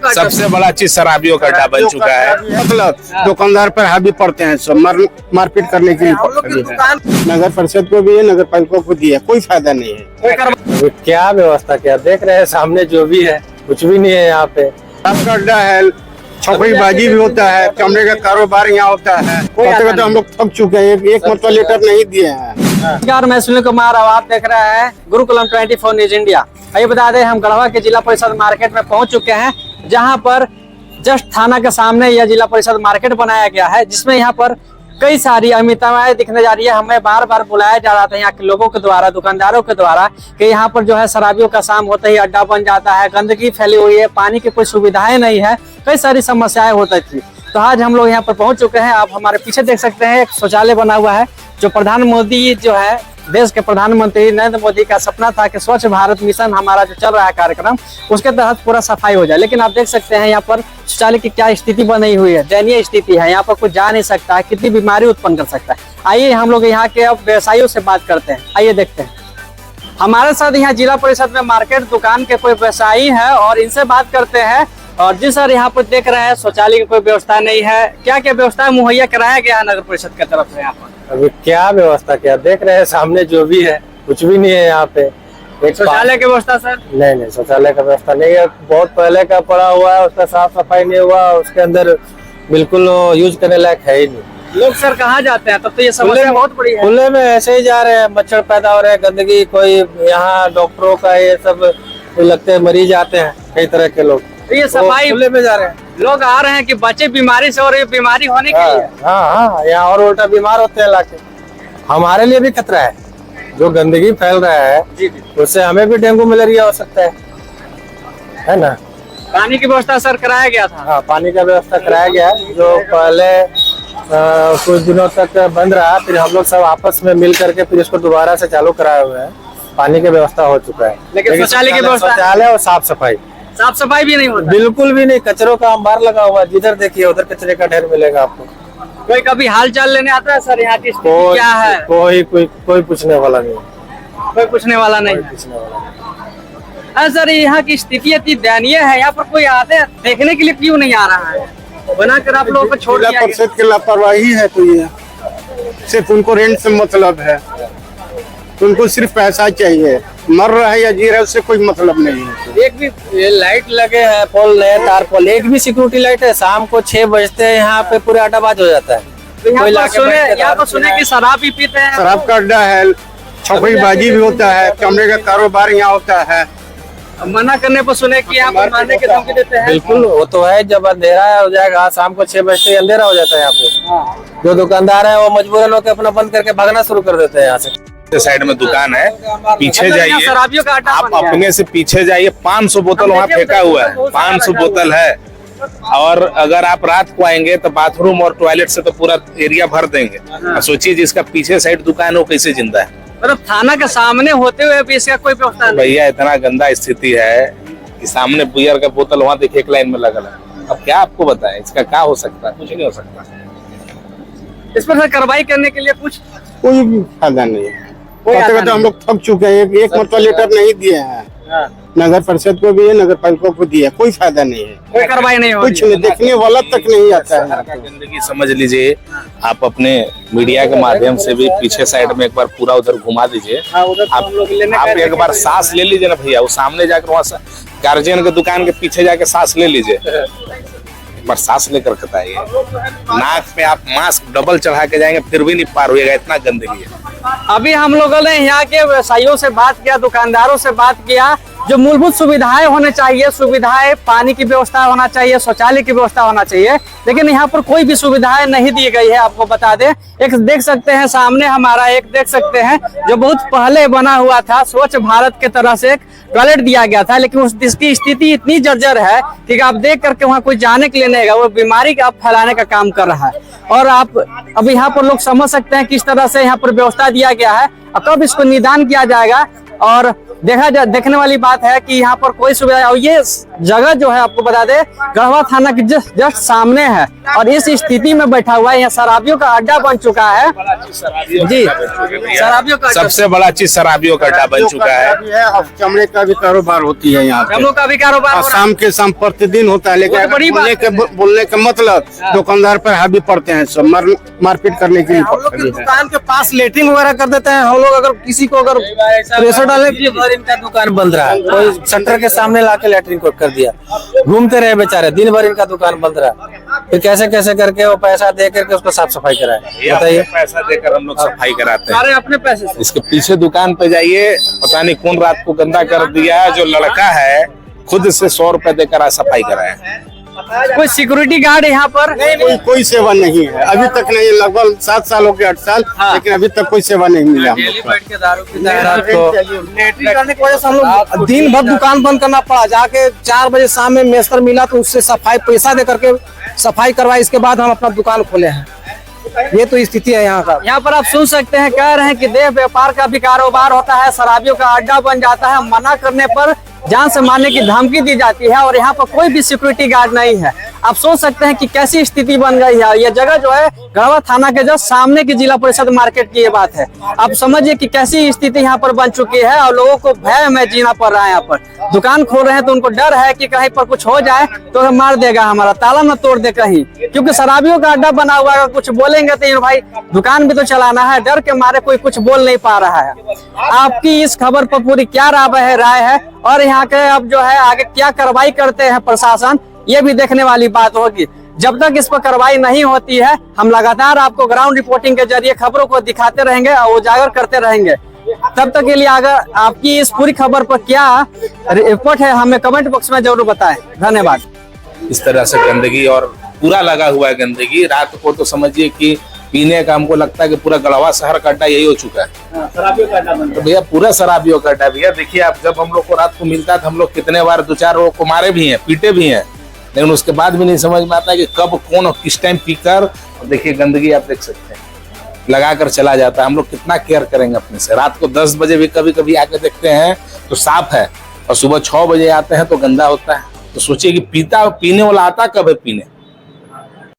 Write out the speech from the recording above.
सबसे बड़ा चीज शराबियों का अड्डा बन चुका है। मतलब दुकानदार पर हावी पड़ते हैं, सब मारपीट करने के लिए नगर परिषद को भी है, नगर पालिका को भी है, कोई फायदा नहीं है। क्या व्यवस्था, क्या देख रहे हैं सामने जो भी है, कुछ भी नहीं है यहाँ पे। आपका अड्डा है, छपरीबाजी भी होता है, चमड़े का कारोबार यहाँ होता है। तो हम लोग थक चुके हैं, एक मतलब लेटर नहीं दिए हैं। नमस्कार, मैं सुनील कुमार और आप देख रहे हैं गुरुकुलम 24 न्यूज इंडिया। आइए बता दें, हम गढ़वा के जिला परिषद मार्केट में पहुंच चुके हैं, जहां पर जस्ट थाना के सामने यह जिला परिषद मार्केट बनाया गया है, जिसमें यहाँ पर कई सारी अमिताएं दिखने जा रही है। हमें बार बार बुलाया जा रहा था यहाँ के लोगों के द्वारा, दुकानदारों के द्वारा, कि यहाँ पर जो है शराबियों का शाम होते ही अड्डा बन जाता है, गंदगी फैली हुई है, पानी की कोई सुविधाएं नहीं है, कई सारी समस्याएं होती थी। तो आज हम लोग यहाँ पर पहुंच चुके हैं। आप हमारे पीछे देख सकते हैं, एक शौचालय बना हुआ है, जो प्रधानमंत्री मोदी जो है, देश के प्रधानमंत्री नरेंद्र मोदी का सपना था कि स्वच्छ भारत मिशन हमारा जो चल रहा है कार्यक्रम, उसके तहत पूरा सफाई हो जाए। लेकिन आप देख सकते हैं यहाँ पर शौचालय की क्या स्थिति बनी हुई है, दयनीय स्थिति है। यहाँ पर कुछ जा नहीं सकता है, कितनी बीमारी उत्पन्न कर सकता है। आइए हम लोग यहाँ के अब व्यवसायियों से बात करते हैं, आइए देखते हैं। हमारे साथ यहाँ जिला परिषद में मार्केट दुकान के कोई व्यवसायी है और इनसे बात करते हैं। और जी सर, यहाँ पर देख रहे हैं शौचालय की कोई व्यवस्था नहीं है, क्या क्या व्यवस्था मुहैया कराया गया है नगर परिषद की तरफ से यहाँ पर? अभी क्या व्यवस्था, क्या देख रहे हैं सामने जो भी है, कुछ भी नहीं है यहाँ पे। एक शौचालय की व्यवस्था सर? नहीं, शौचालय का व्यवस्था नहीं है, बहुत पहले का पड़ा हुआ है, उसका साफ सफाई नहीं हुआ, उसके अंदर बिल्कुल यूज करने लायक है ही नहीं। लोग सर कहाँ जाते हैं? तब तो ये समस्या बहुत बड़ी है। खुले में ऐसे ही जा रहे हैं, मच्छर पैदा हो रहे हैं, गंदगी, कोई यहाँ डॉक्टरों का ये सब लगते हैं, मरीज आते हैं कई तरह के लोग, तो ये सफाई खुले में जा रहे हैं। लोग आ रहे हैं कि बच्चे बीमारी से, और ये बीमारी होने के लिए हाँ, यहाँ और उल्टा बीमार होते हैं लाके। हमारे लिए भी खतरा है, जो गंदगी फैल रहा है उससे हमें भी डेंगू मलेरिया हो सकता है ना। पानी की व्यवस्था सर कराया गया था? हाँ, पानी का व्यवस्था कराया गया है, जो पहले कुछ दिनों तक बंद रहा, फिर हम लोग सब आपस में मिल करके फिर इसको दोबारा से चालू कराए हुए हैं। पानी की व्यवस्था हो चुका है, लेकिन शौचालय की व्यवस्था, शौचालय और साफ सफाई भी नहीं होता, बिल्कुल भी नहीं। कचरों का अंबार लगा हुआ है, जिधर देखिए उधर कचरे का ढेर मिलेगा आपको। कोई कभी हाल चाल लेने आता है सर? यहाँ की स्थिति क्या है? कोई पूछने वाला नहीं, कोई पूछने वाला नहीं है सर। यहाँ की स्थिति इतनी दयनीय है, यहाँ पर कोई आते हैं देखने के लिए क्यों नहीं आ रहा है? बनाकर आप लोगों को छोड़ दिया। परिषद की लापरवाही है, तो ये सिर्फ उनको रेंट से मतलब है, उनको सिर्फ पैसा चाहिए, मर रहा है या जी रहा है उससे कोई मतलब नहीं है। एक भी ये लाइट लगे हैं, पोल नए तार पोल, एक भी सिक्योरिटी लाइट है। शाम को 6 बजते हैं यहाँ पे पूरा अड्डाबाज हो जाता है। तो यहाँ पर सुने कि शराब भी पीते हैं। शराब का अड्डा है, छपरीबाजी भी होता है, चमड़े का कारोबार यहाँ होता है। मना करने पर सुने कि यहाँ पर मारने की धमकी देते हैं। बिल्कुल, वो तो है, जब अंधेरा हो जाएगा, शाम को 6 बजते अंधेरा हो जाता है यहाँ पे। जो दुकानदार है वो मजबूरन होकर अपना बंद करके भागना शुरू कर देते हैं यहाँ से। साइड में दुकान है, पीछे जाइए, शराबियों का अड्डा आप अपने से पीछे जाइए, 500 बोतल वहाँ फेंका हुआ है, 500 बोतल है। और अगर आप रात को आएंगे तो बाथरूम और टॉयलेट से तो पूरा एरिया भर देंगे। सोचिए जिसका पीछे साइड दुकान हो कैसे जिंदा है। मतलब थाना के सामने होते हुए भी इसका कोई व्यवस्था नहीं। भैया इतना गंदा स्थिति है कि सामने बियर का बोतल वहाँ देखिए एक लाइन में लगा है। अब क्या आपको बताएं, इसका क्या हो सकता है? कुछ नहीं हो सकता। इस पर कार्रवाई करने के लिए कुछ कोई भी फायदा नहीं है। तो हम लोग थक चुके हैं, एक मतलब लेटर नहीं दिए हैं। नगर परिषद को भी है, नगर पालिका को दिया, कोई फायदा नहीं है, कोई कार्रवाई नहीं हो, कुछ नहीं, देखने वाला तक नहीं आता है। गंदगी समझ लीजिए, आप अपने मीडिया के माध्यम से भी पीछे साइड में एक बार पूरा उधर घुमा दीजिए। आप एक बार सांस ले लीजिए ना भैया, वो सामने जाकर वहाँ गार्जियन के दुकान के पीछे जाके सांस ले लीजिए, एक बार सांस लेकर बताइए। नाक पे आप मास्क डबल चढ़ा के जाएंगे फिर भी नहीं पार होइएगा, इतना गंदगी है। अभी हम लोगों ने यहाँ के व्यवसायियों से बात किया, दुकानदारों से बात किया, जो मूलभूत सुविधाएं होने चाहिए, सुविधाएं, पानी की व्यवस्था होना चाहिए, शौचालय की व्यवस्था होना चाहिए, लेकिन यहाँ पर कोई भी सुविधाएं नहीं दी गई है। आपको बता दें, एक देख सकते हैं सामने हमारा, एक देख सकते हैं जो बहुत पहले बना हुआ था, स्वच्छ भारत के तरह से एक टॉयलेट दिया गया था, लेकिन उसकी स्थिति इतनी जर्जर है कि आप देख करके वहाँ कोई जाने के लिए नहीं है, वो बीमारी का फैलाने का काम कर रहा है। और आप अब यहाँ पर लोग समझ सकते हैं किस तरह से यहाँ पर व्यवस्था दिया गया है और कब इसको निदान किया जाएगा और देखने वाली बात है कि यहाँ पर कोई सुविधा, और ये जगह जो है आपको बता दे गढ़वा थाना के जस्ट सामने है और इस स्थिति में बैठा हुआ है। यहाँ शराबियों का अड्डा बन चुका है जी, शराबियों का सबसे बड़ा चीज शराबियों का अड्डा बन चुका है। अब चमड़े का भी कारोबार होती है यहाँ पे। हम लोग का भी कारोबार हो रहा है। शाम के शाम प्रतिदिन होता है, लेकिन वो तो बड़ी बोलने का मतलब दुकानदार पर हावी पड़ते हैं, सब मारपीट करने के लिए हम लोग की पड़ते हैं। दुकान के पास लेटरिन वगैरह कर देते हैं हम लोग। अगर किसी को अगर प्रेशर डाले, इनका दुकान बंद रहा है, कोई शटर के सामने लाके लेटरिन को कर दिया, घूमते रहे बेचारे, दिन भर इनका दुकान बंद रहा। फिर कैसे कैसे करके वो पैसा दे करके उसको साफ सफाई कराए, बताइए। पैसा देकर हम लोग सफाई कराते हैं। सारे अपने पैसे से। इसके पीछे दुकान पे जाइए, पता नहीं कौन रात को गंदा कर दिया है, जो लड़का है खुद से 100 रुपए देकर आज सफाई कराया। कोई सिक्योरिटी गार्ड यहाँ पर कोई सेवा नहीं है अभी तक नहीं, लगभग 7 साल हो गए, 8 साल, लेकिन अभी तक कोई सेवा नहीं मिला हम लोग को। रात को लेटरिन करने की वजह से हम लोग दिन भर दुकान बंद करना पड़ा। जाके 4 बजे शाम में मेस्तर मिला तो उससे सफाई पैसा दे करके सफाई करवाई, इसके बाद हम अपना दुकान खोले हैं। ये तो स्थिति है यहाँ का। यहाँ पर आप सुन सकते हैं, कह रहे हैं कि देह व्यापार का भी कारोबार होता है, शराबियों का अड्डा बन जाता है, मना करने पर जान से मारने की धमकी दी जाती है और यहाँ पर कोई भी सिक्योरिटी गार्ड नहीं है। आप सोच सकते हैं कि कैसी स्थिति बन गई है। ये जगह जो है गढ़वा थाना के जस्ट सामने की जिला परिषद मार्केट की ये बात है। आप समझिए कि कैसी स्थिति यहाँ पर बन चुकी है और लोगों को भय में जीना पड़ रहा है। यहाँ पर दुकान खोल रहे हैं तो उनको डर है कि कहीं पर कुछ हो जाए तो मार देगा, हमारा ताला न तोड़ दे कहीं, क्योंकि शराबियों का अड्डा बना हुआ है। कुछ बोलेंगे तो भाई दुकान भी तो चलाना है, डर के मारे कोई कुछ बोल नहीं पा रहा है। आपकी इस खबर पर पूरी क्या राय है और यहाँ के अब जो है आगे क्या कार्रवाई करते हैं प्रशासन, ये भी देखने वाली बात होगी। जब तक इस पर कार्रवाई नहीं होती है, हम लगातार आपको ग्राउंड रिपोर्टिंग के जरिए खबरों को दिखाते रहेंगे और उजागर करते रहेंगे। तब तक के लिए अगर आपकी इस पूरी खबर पर क्या रिपोर्ट है, हमें कमेंट बॉक्स में जरूर बताएं। धन्यवाद। इस तरह से गंदगी और पूरा लगा हुआ है गंदगी। रात को तो समझिए कि पीने का हमको लगता है कि पूरा गढ़वा शहर का अड्डा यही हो चुका है। तो भैया पूरा शराबियों का अड्डा। भैया देखिए, आप जब हम लोग को रात को मिलता है तो हम लोग कितने बार 2-4 लोगों को मारे भी हैं, पीटे भी हैं, लेकिन उसके बाद भी नहीं समझ में आता है कि कब कौन और किस टाइम पीकर। देखिए गंदगी आप देख सकते हैं, लगा कर चला जाता है। हम लोग कितना केयर करेंगे अपने से। रात को 10 बजे भी कभी कभी आके देखते हैं तो साफ है, और सुबह 6 बजे आते हैं तो गंदा होता है। तो सोचिए कि पीने वाला आता कब है पीने।